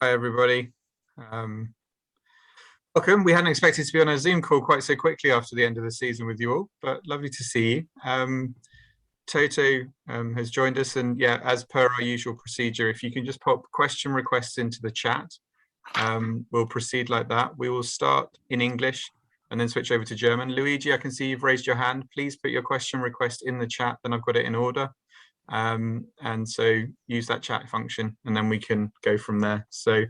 Hi, everybody. Welcome. We hadn't expected to be on a Zoom call quite so quickly after the end of the season with you all, but lovely to see you. Toto has joined us, and yeah, as per our usual procedure, if you can just pop question requests into the chat, we'll proceed like that. We will start in English and then switch over to German. Luigi, I can see you've raised your hand. Please put your question request in the chat, then I've got it in order. And so use that chat function and then we can go from there. So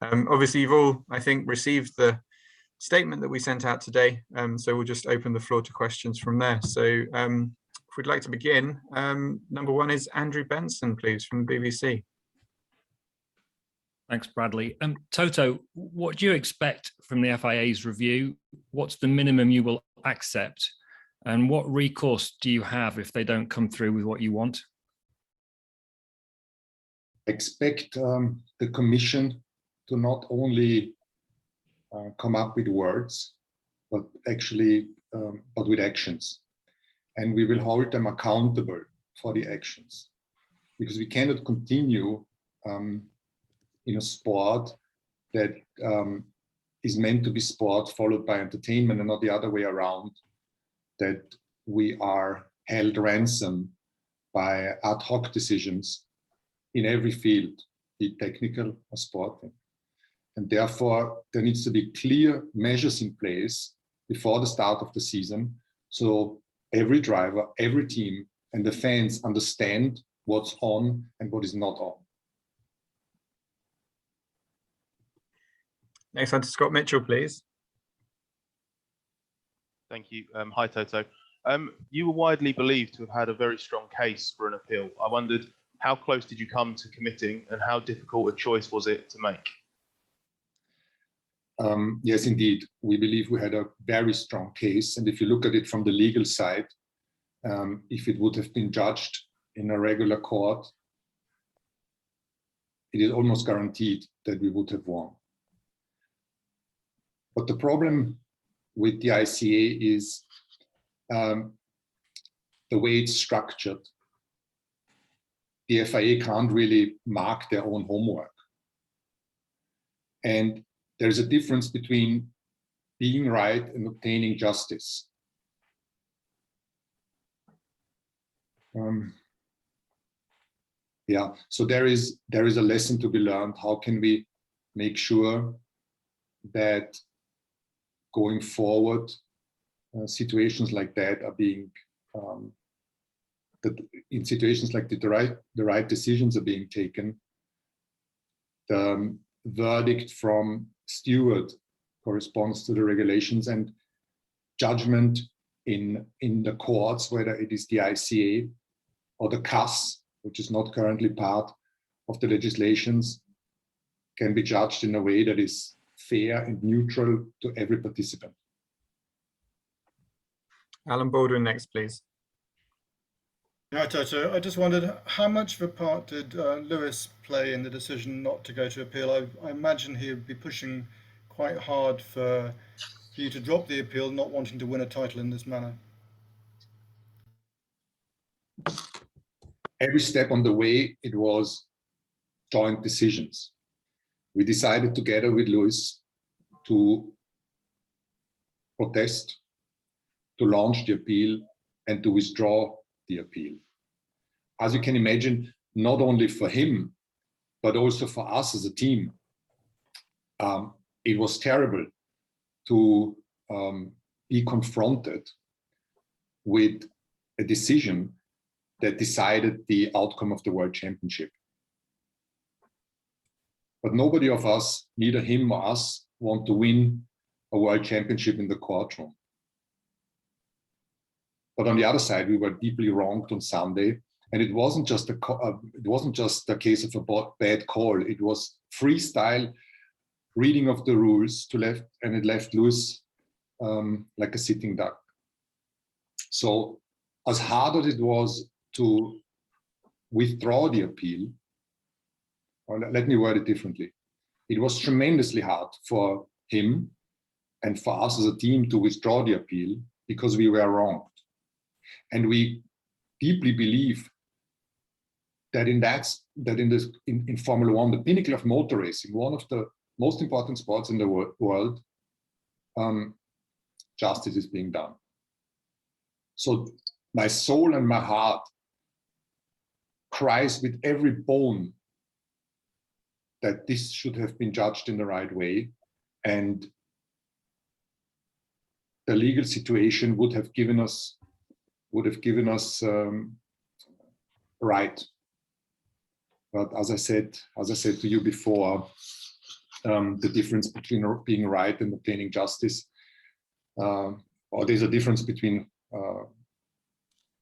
obviously you've all, I think, received the statement that we sent out today. So we'll just open the floor to questions from there. So if we'd like to begin, number one is Andrew Benson, please, from the BBC. Thanks, Bradley. Toto, what do you expect from the FIA's review? What's the minimum you will accept? And what recourse do you have if they don't come through with what you want? Expect the Commission to not only come up with words, but actually but with actions. And we will hold them accountable for the actions, because we cannot continue in a sport that is meant to be sport followed by entertainment and not the other way around, that we are held ransom by ad hoc decisions in every field, be it technical or sporting. And therefore, there needs to be clear measures in place before the start of the season, so every driver, every team, and the fans understand what's on and what is not on. Next on to Scott Mitchell, please. Thank you. Hi, Toto. You were widely believed to have had a very strong case for an appeal. I wondered, how close did you come to committing, and how difficult a choice was it to make? Yes, indeed. We believe we had a very strong case. And if you look at it from the legal side, if it would have been judged in a regular court, it is almost guaranteed that we would have won. But the problem with the ICA is the way it's structured. The FIA can't really mark their own homework. And there's a difference between being right and obtaining justice. Yeah, so there is a lesson to be learned. How can we make sure that going forward, situations like that are being that in situations like the right decisions are being taken. The verdict from steward corresponds to the regulations, and judgment in the courts, whether it is the ICA or the CAS, which is not currently part of the legislations, can be judged in a way that is fair and neutral to every participant. Alan Baldwin next, please. Hi, Toto. I just wondered, how much of a part did Lewis play in the decision not to go to appeal? I imagine he would be pushing quite hard for you to drop the appeal, not wanting to win a title in this manner. Every step on the way, it was joint decisions. We decided together with Lewis to protest, to launch the appeal, and to withdraw the appeal. As you can imagine, not only for him, but also for us as a team, it was terrible to be confronted with a decision that decided the outcome of the World Championship. But nobody of us, neither him or us, want to win a World Championship in the courtroom. But on the other side, we were deeply wronged on Sunday, and it wasn't just a case of a bad call. It was freestyle reading of the rules and it left Lewis like a sitting duck. So, as hard as it was to withdraw the appeal, or let me word it differently, it was tremendously hard for him and for us as a team to withdraw the appeal because we were wronged. And we deeply believe that in Formula One, the pinnacle of motor racing, one of the most important sports in the world, justice is being done. So my soul and my heart cries with every bone that this should have been judged in the right way, and the legal situation would have given us right. But as I said to you before, the difference between being right and obtaining justice, or there's a difference between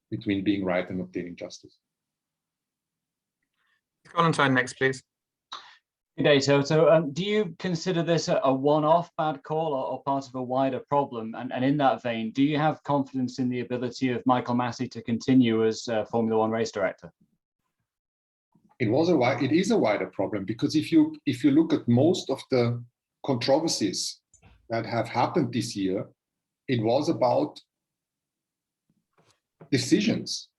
being right and obtaining justice. Valentine next, please. Good day, Toto. Do you consider this a one-off bad call or part of a wider problem? And in that vein, do you have confidence in the ability of Michael Massey to continue as Formula One race director? It is a wider problem, because if you look at most of the controversies that have happened this year, it was about decisions,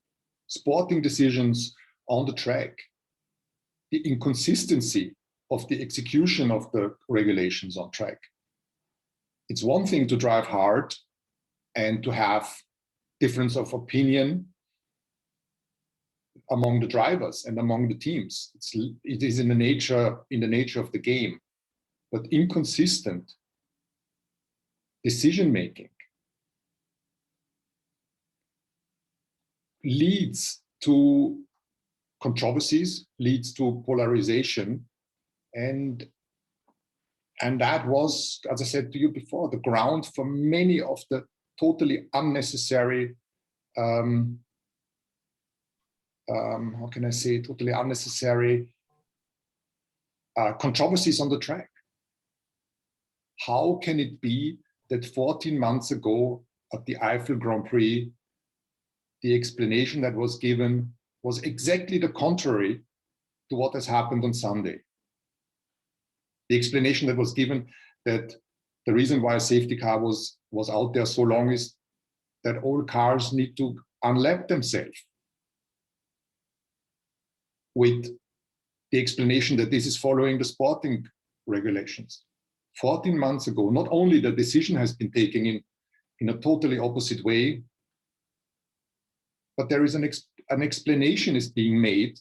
sporting decisions on the track, the inconsistency of the execution of the regulations on track. It's one thing to drive hard and to have difference of opinion among the drivers and among the teams. It is in the nature of the game, but inconsistent decision making leads to controversies, leads to polarization, and that was, as I said to you before, the ground for many of the totally unnecessary how can I say, totally unnecessary controversies on the track. How can it be that 14 months ago at the Eiffel Grand Prix, the explanation that was given was exactly the contrary to what has happened on Sunday? The explanation that was given, that the reason why a safety car was out there so long is that all cars need to unlap themselves, with the explanation that this is following the sporting regulations. 14 months ago, not only the decision has been taken in a totally opposite way, but there is an explanation is being made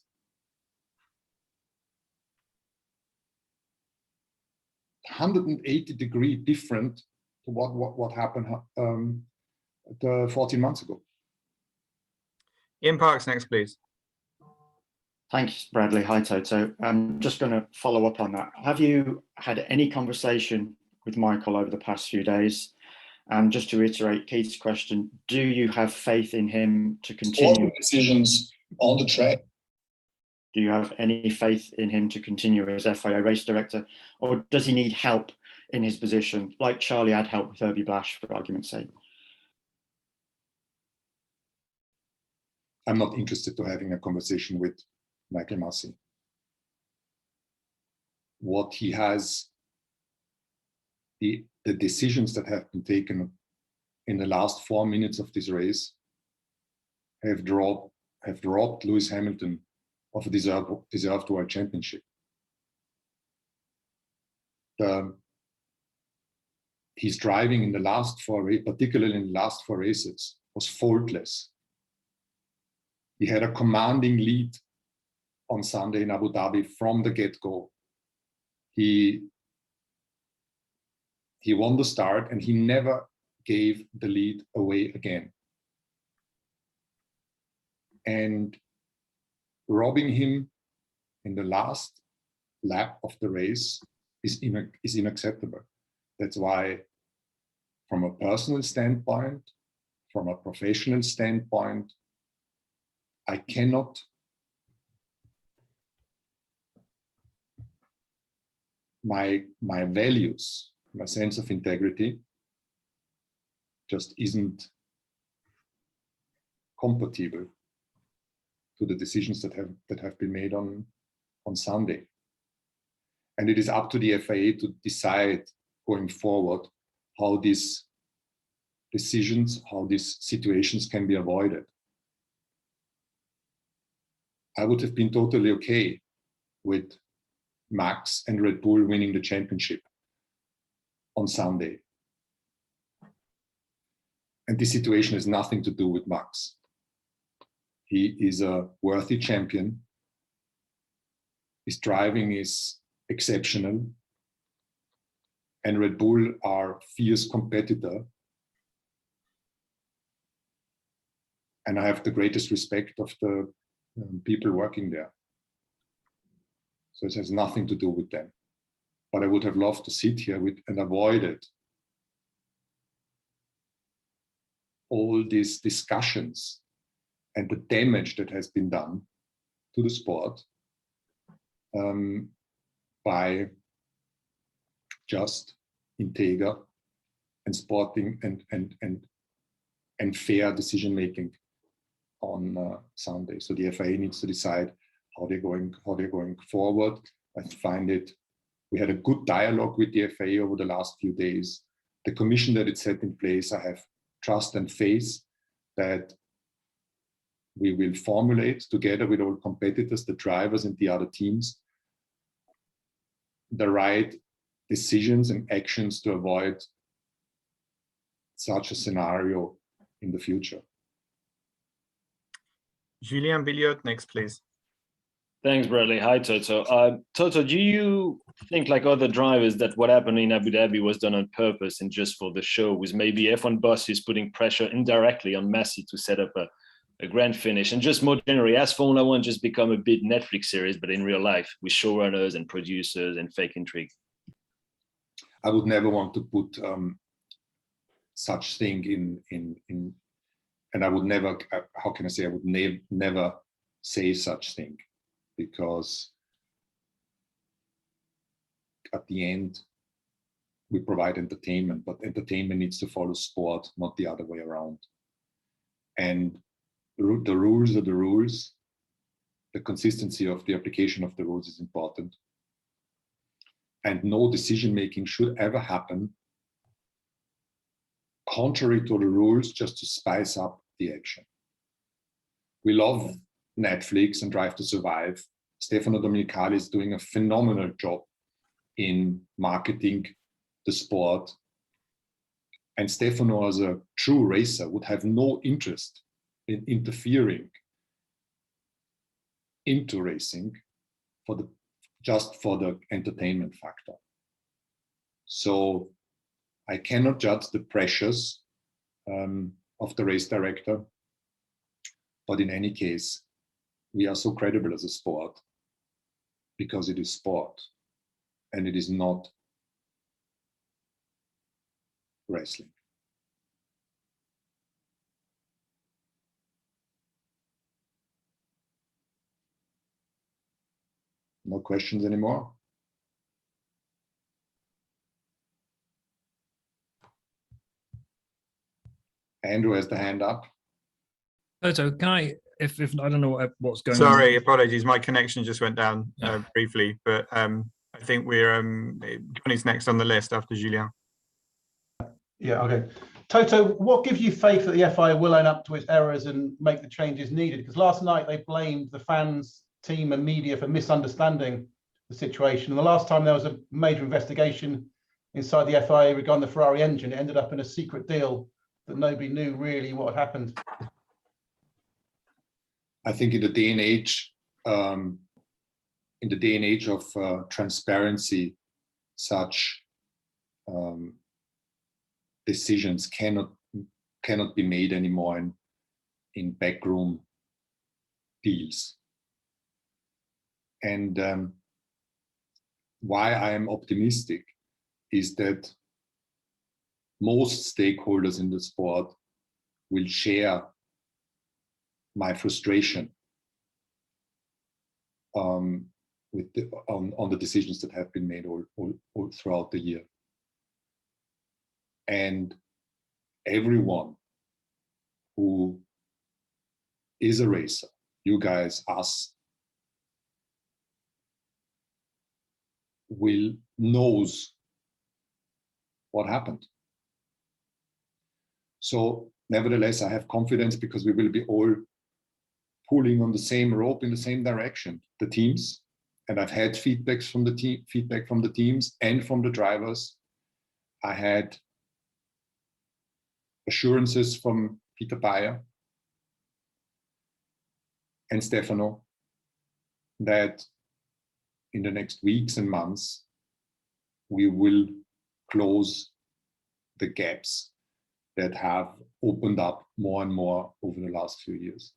(180-degree) different to what happened 14 months ago. Ian Parks next, please. Thanks, Bradley. Hi, Toto. I'm just going to follow up on that. Have you had any conversation with Michael over the past few days? And just to reiterate Keith's question, do you have faith in him to continue decisions on the track? Do you have any faith in him to continue as FIA race director, or does he need help in his position, like Charlie had help with Herbie Blash, for argument's sake? I'm not interested to having a conversation with Michael Massey. What he has, the decisions that have been taken in the last 4 minutes of this race have robbed Lewis Hamilton of a deserved world championship. His driving in the last 4 races, particularly in the last 4 races, was faultless. He had a commanding lead on Sunday in Abu Dhabi from the get-go. He won the start and he never gave the lead away again. And robbing him in the last lap of the race is unacceptable. That's why, from a personal standpoint, from a professional standpoint, I cannot my values, my sense of integrity just isn't compatible to the decisions that have been made on Sunday. And it is up to the FIA to decide going forward how these decisions, how these situations can be avoided. I would have been totally okay with Max and Red Bull winning the championship on Sunday. And this situation has nothing to do with Max. He is a worthy champion. His driving is exceptional. And Red Bull are fierce competitor. And I have the greatest respect of the people working there. So it has nothing to do with them. But I would have loved to sit here with and avoided all these discussions and the damage that has been done to the sport by just integer and sporting and fair decision making on Sunday. So the FIA needs to decide how they're going forward. I find it. We had a good dialogue with the FIA over the last few days. The commission that it set in place, I have trust and faith that we will formulate together with all competitors, the drivers and the other teams, the right decisions and actions to avoid such a scenario in the future. Julien Billiot, next, please. Thanks, Bradley. Hi, Toto. Toto, do you think, like other drivers, that what happened in Abu Dhabi was done on purpose and just for the show, with maybe F1 bosses putting pressure indirectly on Messi to set up a grand finish? And just more generally, has Formula One just become a big Netflix series, but in real life, with showrunners and producers and fake intrigue? I would never want to put such thing in, and I would never, how can I say, I would never say such thing, because at the end, we provide entertainment, but entertainment needs to follow sport, not the other way around. And the rules are the rules. The consistency of the application of the rules is important. And no decision-making should ever happen contrary to the rules, just to spice up the action. We love Netflix and Drive to Survive. Stefano Domenicali is doing a phenomenal job in marketing the sport. And Stefano, as a true racer, would have no interest in interfering into racing just for the entertainment factor. So I cannot judge the pressures of the race director, but in any case, we are so credible as a sport because it is sport and it is not wrestling. No questions anymore? Andrew has the hand up. Toto, can I, if I don't know what's going on. Sorry, apologies. My connection just went down briefly, but I think we're Johnny's next on the list after Julien. Yeah, okay. Toto, what gives you faith that the FIA will own up to its errors and make the changes needed? Because last night they blamed the fans, team and media for misunderstanding the situation. And the last time there was a major investigation inside the FIA regarding the Ferrari engine, it ended up in a secret deal that nobody knew really what had happened. I think in the day and age of transparency, such decisions cannot be made anymore in backroom deals. And why I am optimistic is that most stakeholders in the sport will share my frustration on the decisions that have been made all throughout the year. And everyone who is a racer, you guys, us, knows what happened. So nevertheless, I have confidence because we will be all pulling on the same rope in the same direction, the teams. And I've had feedback from the teams and from the drivers. I had assurances from Peter Bayer and Stefano that in the next weeks and months, we will close the gaps that have opened up more and more over the last few years.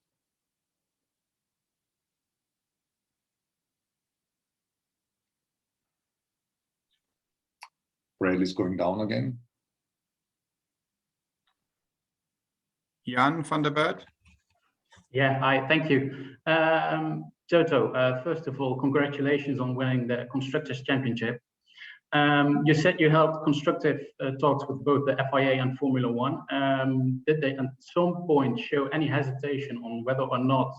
Bradley's going down again. Jan van der Berg. Yeah, thank you. Toto, first of all, congratulations on winning the Constructors' Championship. You said you held constructive talks with both the FIA and Formula One. Did they at some point show any hesitation on whether or not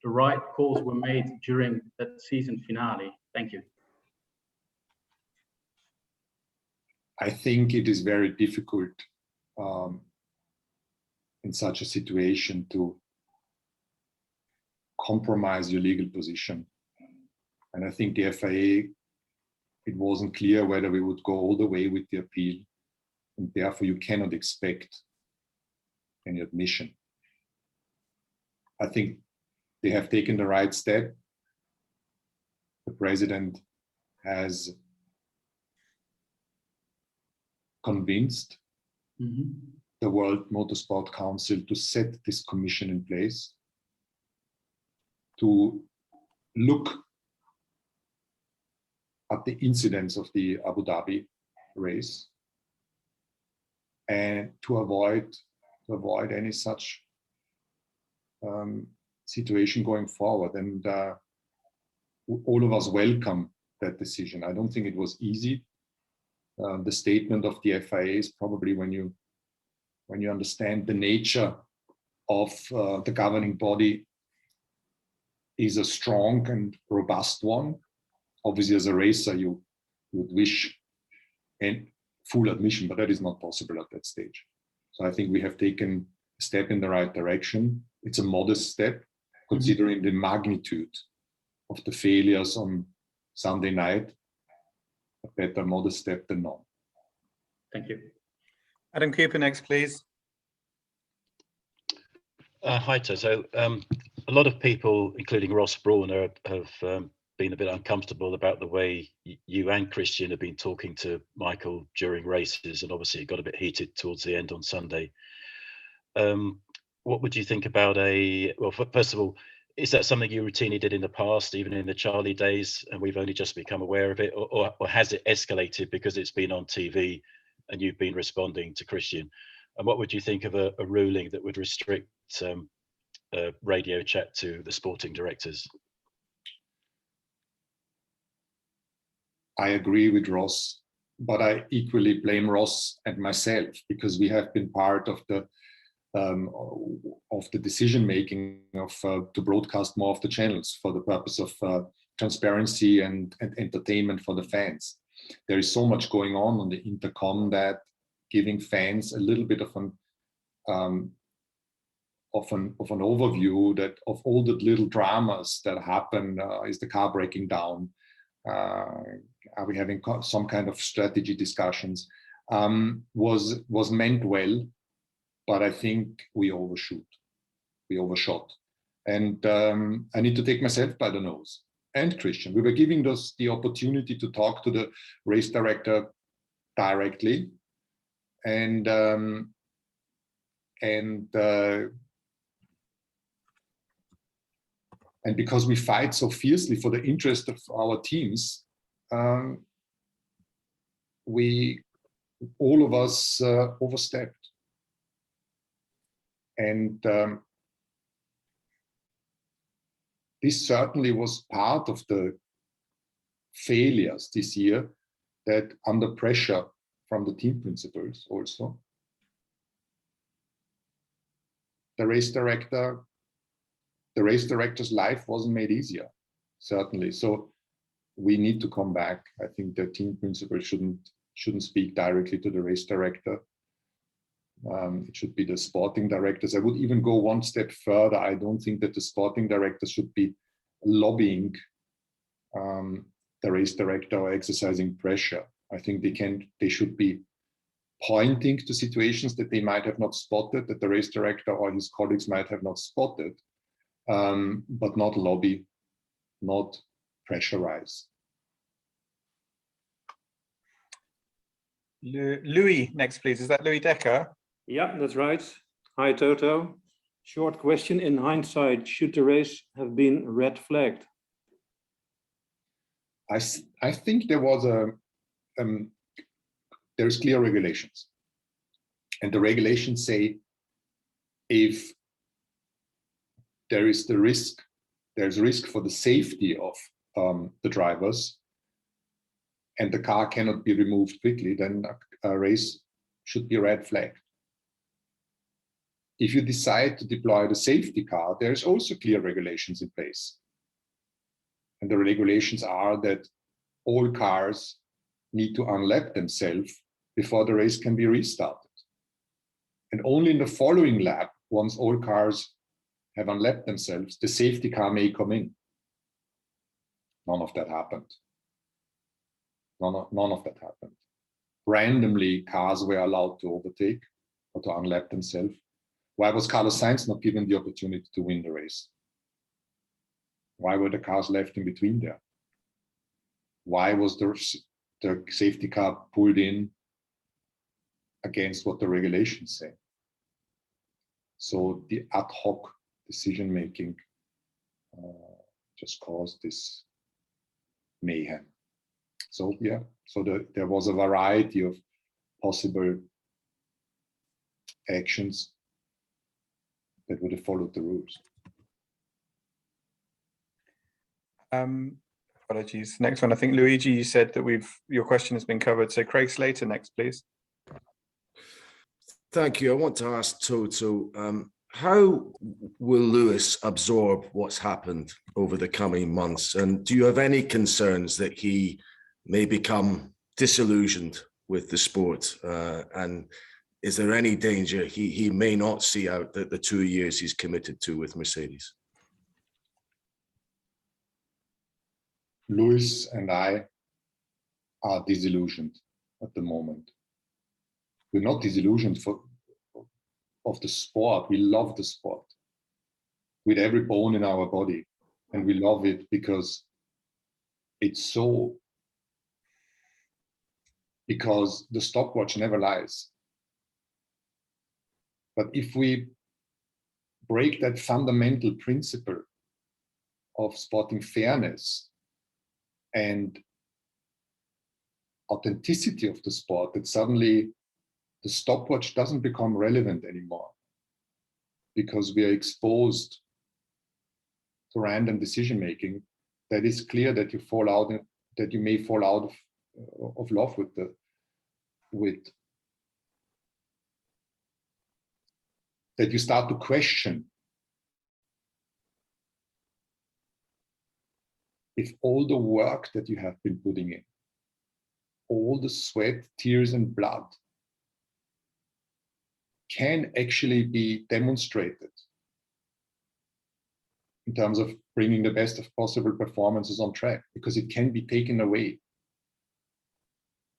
the right calls were made during that season finale? Thank you. I think it is very difficult in such a situation to compromise your legal position. And I think the FIA, it wasn't clear whether we would go all the way with the appeal. And therefore, you cannot expect any admission. I think they have taken the right step. The president has convinced the World Motorsport Council to set this commission in place to look at the incidents of the Abu Dhabi race and to avoid any such situation going forward. And all of us welcome that decision. I don't think it was easy. The statement of the FIA is probably when you understand the nature of the governing body is a strong and robust one. Obviously, as a racer, you would wish full admission, but that is not possible at that stage. So I think we have taken a step in the right direction. It's a modest step, considering the magnitude of the failures on Sunday night. A better modest step than none. Thank you. Adam Cooper next, please. Hi, Toto. A lot of people, including Ross Brawn, have been a bit uncomfortable about the way you and Christian have been talking to Michael during races, and obviously it got a bit heated towards the end on Sunday. What would you think about well, first of all, is that something you routinely did in the past, even in the Charlie days, and we've only just become aware of it, or has it escalated because it's been on TV and you've been responding to Christian? And what would you think of a ruling that would restrict radio chat to the sporting directors? I agree with Ross, but I equally blame Ross and myself because we have been part of the decision making to broadcast more of the channels for the purpose of transparency and entertainment for the fans. There is so much going on the intercom that giving fans a little bit of an overview that of all the little dramas that happen. Is the car breaking down? Are we having some kind of strategy discussions? Was meant well, but I think we overshot. And I need to take myself by the nose. And Christian, we were giving us the opportunity to talk to the race director directly, and because we fight so fiercely for the interest of our teams, all of us overstepped. And this certainly was part of the failures this year, that under pressure from the team principals also, the race director's life wasn't made easier, certainly. So we need to come back. I think the team principal shouldn't speak directly to the race director. It should be the sporting directors. I would even go one step further. I don't think that the sporting directors should be lobbying the race director or exercising pressure. I think they should be pointing to situations that they might have not spotted, that the race director or his colleagues might have not spotted, but not lobby, not pressurize. Louis, next please. Is that Louis Decker? Yeah, that's right. Hi, Toto. Short question. In hindsight, should the race have been red flagged? I think there was there's clear regulations, and the regulations say if there's risk for the safety of the drivers, and the car cannot be removed quickly, then a race should be red flagged. If you decide to deploy the safety car, there's also clear regulations in place. And the regulations are that all cars need to unlap themselves before the race can be restarted. And only in the following lap, once all cars have unlapped themselves, the safety car may come in. None of that happened. None of that happened. Randomly, cars were allowed to overtake or to unlap themselves. Why was Carlos Sainz not given the opportunity to win the race? Why were the cars left in between there? Why was the safety car pulled in against what the regulations say? So the ad hoc decision making just caused this mayhem. So yeah, so there was a variety of possible actions that would have followed the rules. Apologies. Next one, I think Luigi, you said that your question has been covered. So Craig Slater next, please. Thank you. I want to ask Toto, how will Lewis absorb what's happened over the coming months? And do you have any concerns that he may become disillusioned with the sport? And is there any danger he may not see out the 2 years he's committed to with Mercedes? Lewis and I are disillusioned at the moment. We're not disillusioned of the sport. We love the sport with every bone in our body. And we love it because because the stopwatch never lies. But if we break that fundamental principle of sporting fairness and authenticity of the sport, that suddenly the stopwatch doesn't become relevant anymore because we are exposed to random decision making, that is clear that you may fall out of love with that you start to question if all the work that you have been putting in, all the sweat, tears, and blood can actually be demonstrated in terms of bringing the best of possible performances on track, because it can be taken away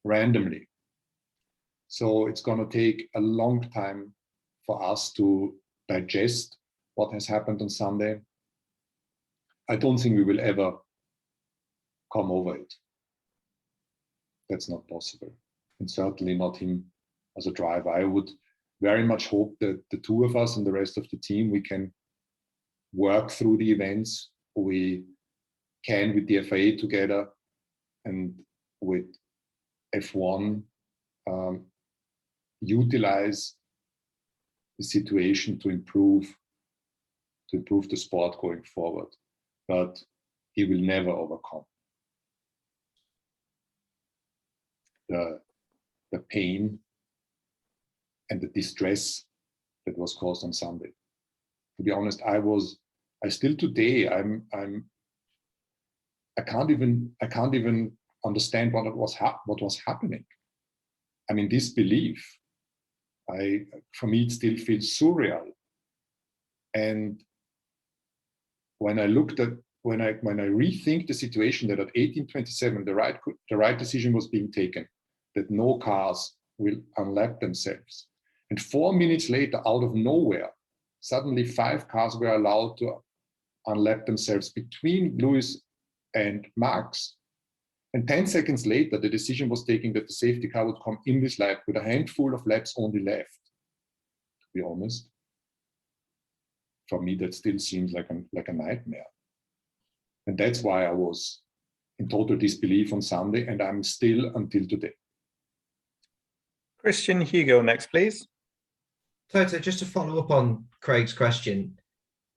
randomly. So it's going to take a long time for us to digest what has happened on Sunday. I don't think we will ever come over it. That's not possible. And certainly not him as a driver. I would very much hope that the two of us and the rest of the team, we can work through the events. We can, with the FIA together and with F1, utilize the situation to improve the sport going forward. But he will never overcome the pain and the distress that was caused on Sunday. To be honest, I still today, I can't even understand what was happening. I'm in disbelief For me, it still feels surreal. And when I rethink the situation, that at 1827 the right decision was being taken, that no cars will unlap themselves, and 4 minutes later, out of nowhere, suddenly 5 cars were allowed to unlap themselves between Lewis and Max. And 10 seconds later, the decision was taken that the safety car would come in this lap with a handful of laps only left. To be honest, for me, that still seems like a nightmare. And that's why I was in total disbelief on Sunday, and I'm still until today. Christian Hugo next, please. Toto, just to follow up on Craig's question,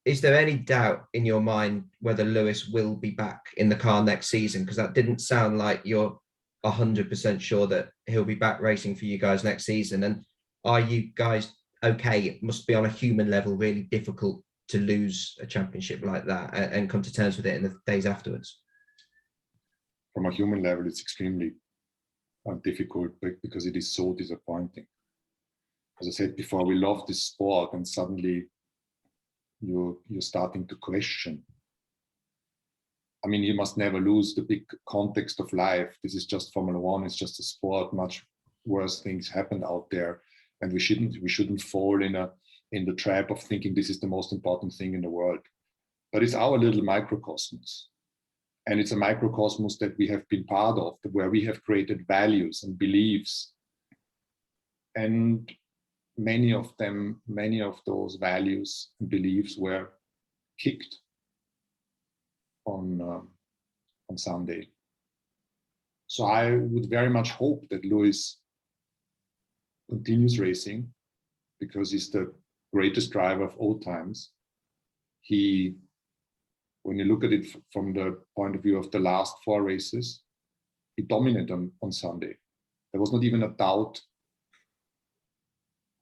is there any doubt in your mind whether Lewis will be back in the car next season? Because that didn't sound like you're 100% sure that he'll be back racing for you guys next season. And are you guys okay? It must be on a human level really difficult to lose a championship like that and come to terms with it in the days afterwards. From a human level, it's extremely difficult because it is so disappointing. As I said before, we love this sport, and suddenly you're starting to question. I mean, you must never lose the big context of life. This is just Formula One. It's just a sport. Much worse things happen out there, and we shouldn't fall in the trap of thinking this is the most important thing in the world. But it's our little microcosmos, and it's a microcosmos that we have been part of, where we have created values and beliefs, and many of those values and beliefs were kicked on Sunday. So I would very much hope that Lewis continues racing, because he's the greatest driver of all times. When you look at it from the point of view of the last 4 races, he dominated on Sunday. There was not even a doubt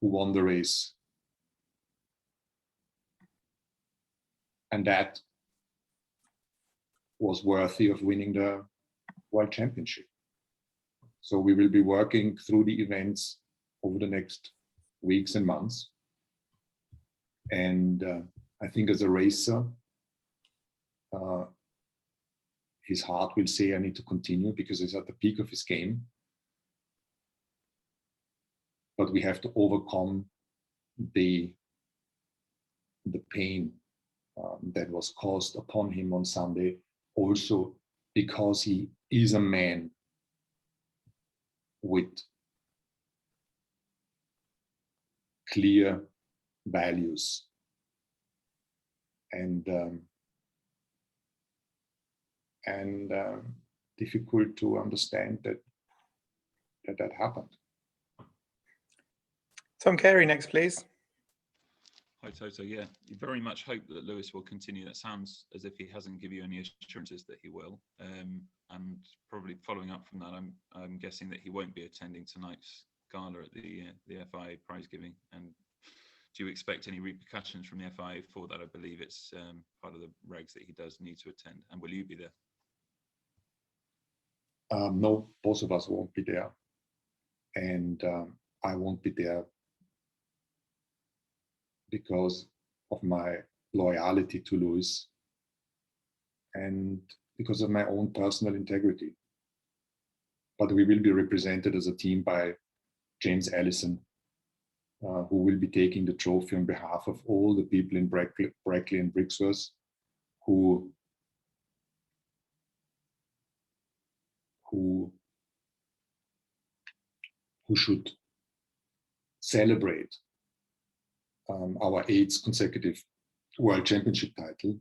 who won the race. And that was worthy of winning the World Championship. So we will be working through the events over the next weeks and months. And I think as a racer, his heart will say, I need to continue, because he's at the peak of his game. But we have to overcome the pain that was caused upon him on Sunday, also because he is a man with clear values, and difficult to understand that happened. Tom Carey next, please. Hi, Toto. Yeah, you very much hope that Lewis will continue. That sounds as if he hasn't given you any assurances that he will. And probably following up from that, I'm guessing that he won't be attending tonight's gala at the FIA prize giving. And do you expect any repercussions from the FIA for that? I believe it's part of the regs that he does need to attend. And will you be there? No, both of us won't be there. And I won't be there because of my loyalty to Lewis and because of my own personal integrity. But we will be represented as a team by James Allison, who will be taking the trophy on behalf of all the people in Brackley and Brixworth who should celebrate our 8th consecutive World Championship title,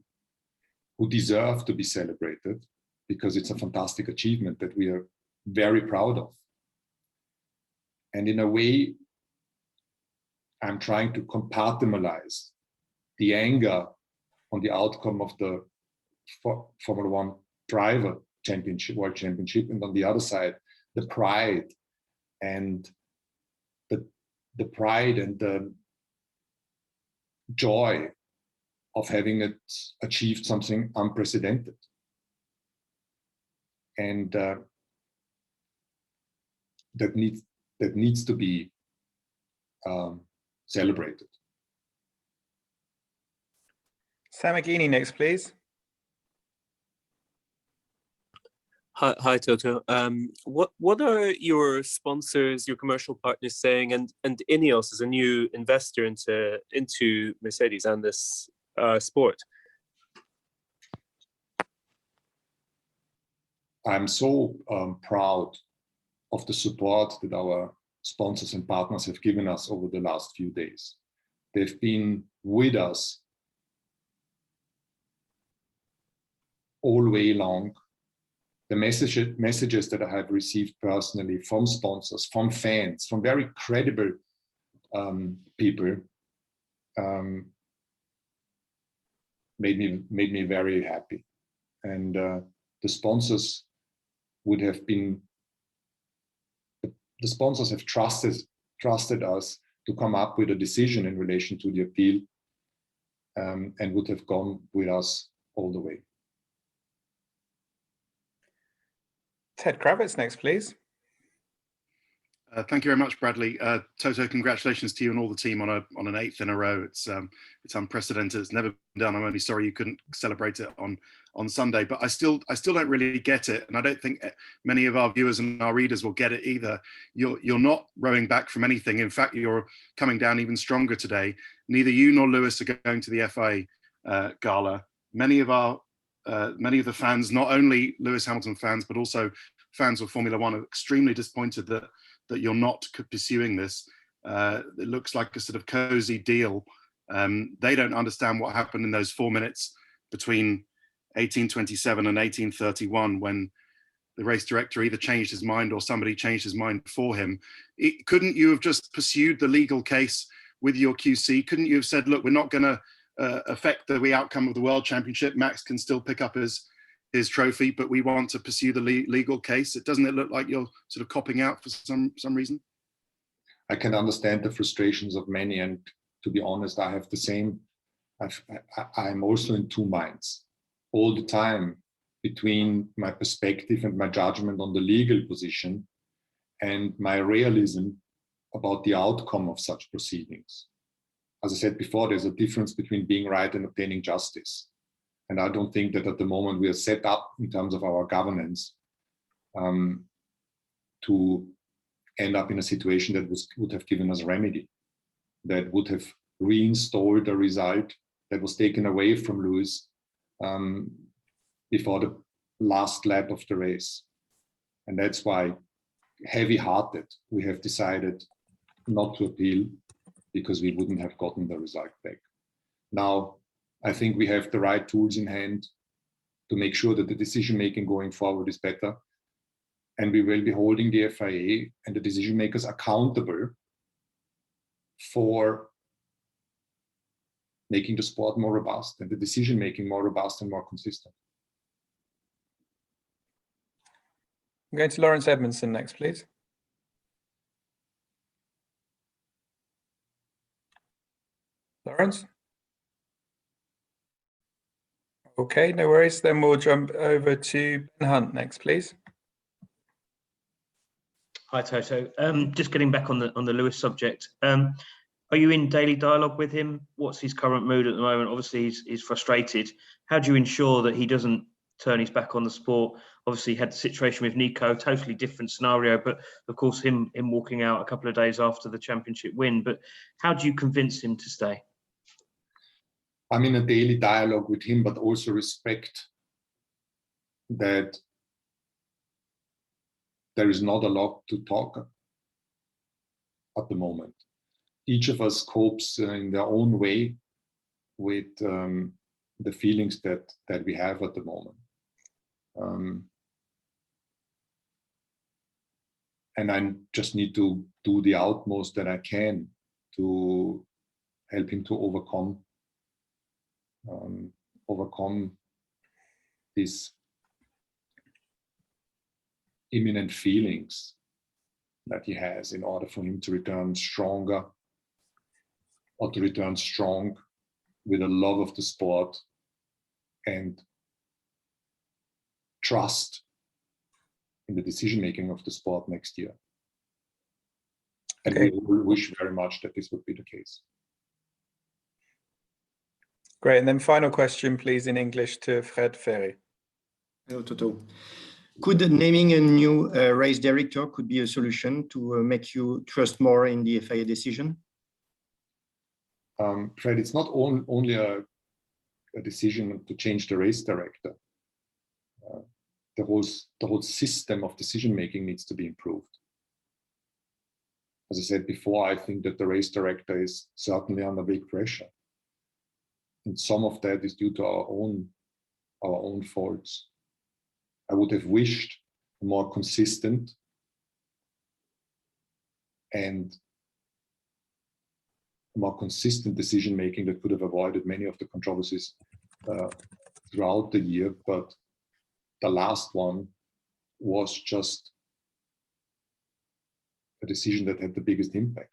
who deserve to be celebrated because it's a fantastic achievement that we are very proud of. And in a way, I'm trying to compartmentalize the anger on the outcome of the Formula One driver championship, World Championship, and on the other side, the pride and the pride and the joy of having achieved something unprecedented. And that needs to be celebrated. Samagini next, please. Hi, Toto. What are your sponsors, your commercial partners saying, and Ineos as a new investor into Mercedes and this sport? I'm so proud of the support that our sponsors and partners have given us over the last few days. They've been with us all way long. The messages that I have received personally from sponsors, from fans, from very credible people made me very happy. And the sponsors have trusted us to come up with a decision in relation to the appeal, and would have gone with us all the way. Ted Kravitz next, please. Thank you very much, Bradley. Toto, congratulations to you and all the team on an 8th in a row. It's unprecedented. It's never been done. I'm only sorry you couldn't celebrate it on Sunday, but I still don't really get it, and I don't think many of our viewers and our readers will get it either. You're not rowing back from anything. In fact, you're coming down even stronger today. Neither you nor Lewis are going to the FIA gala. Many of the fans, not only Lewis Hamilton fans, but also fans of Formula One, are extremely disappointed that you're not pursuing this. It looks like a sort of cozy deal. They don't understand what happened in those 4 minutes between 1827 and 1831 when the race director either changed his mind or somebody changed his mind for him. Couldn't you have just pursued the legal case with your QC? Couldn't you have said, look, we're not going to affect the outcome of the World Championship. Max can still pick up his trophy, but we want to pursue the legal case. Doesn't it look like you're sort of copping out for some reason? I can understand the frustrations of many, and to be honest, I have the same. I'm also in two minds all the time between my perspective and my judgment on the legal position and my realism about the outcome of such proceedings. As I said before, there's a difference between being right and obtaining justice. And I don't think that at the moment we are set up in terms of our governance to end up in a situation that would have given us remedy, that would have reinstalled a result that was taken away from Lewis before the last lap of the race. And that's why, heavy-hearted, we have decided not to appeal, because we wouldn't have gotten the result back. Now, I think we have the right tools in hand to make sure that the decision-making going forward is better. And we will be holding the FIA and the decision makers accountable for making the sport more robust and the decision-making more robust and more consistent. I'm going to Lawrence Edmondson next, please. Lawrence? Okay, no worries. Then we'll jump over to Ben Hunt next, please. Hi, Toto. Just getting back on the Lewis subject. Are you in daily dialogue with him? What's his current mood at the moment? Obviously, he's frustrated. How do you ensure that he doesn't turn his back on the sport? Obviously, he had the situation with Nico, totally different scenario, but of course, him walking out a couple of days after the championship win. But how do you convince him to stay? I'm in a daily dialogue with him, but also respect that there is not a lot to talk at the moment. Each of us copes in their own way with the feelings that we have at the moment. And I just need to do the utmost that I can to help him to overcome these imminent feelings that he has, in order for him to return stronger, or to return strong with a love of the sport and trust in the decision-making of the sport next year. And Okay. we wish very much that this would be the case. Great. And then final question, please, in English to Fred Ferry. Hello, Toto. Could naming a new race director could be a solution to make you trust more in the FIA decision? Fred, it's not only a decision to change the race director. The whole system of decision making needs to be improved. As I said before, I think that the race director is certainly under big pressure, and some of that is due to our own faults. I would have wished a more consistent decision making that could have avoided many of the controversies throughout the year, but the last one was just a decision that had the biggest impact.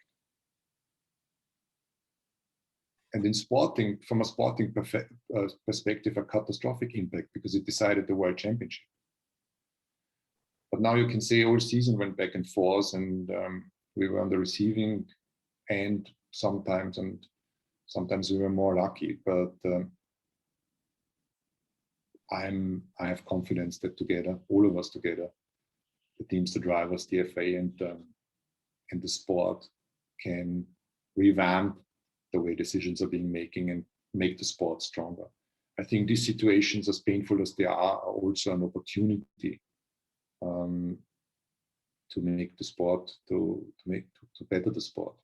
And in sporting, from a sporting perspective, a catastrophic impact, because it decided the World Championship. But now you can say all season went back and forth, and we were on the receiving end sometimes, and sometimes we were more lucky. But I have confidence that together, all of us together, the teams, the drivers, the FA, and the sport, can revamp the way decisions are being making and make the sport stronger. I think these situations, as painful as they are also an opportunity to make the sport, to better the sport.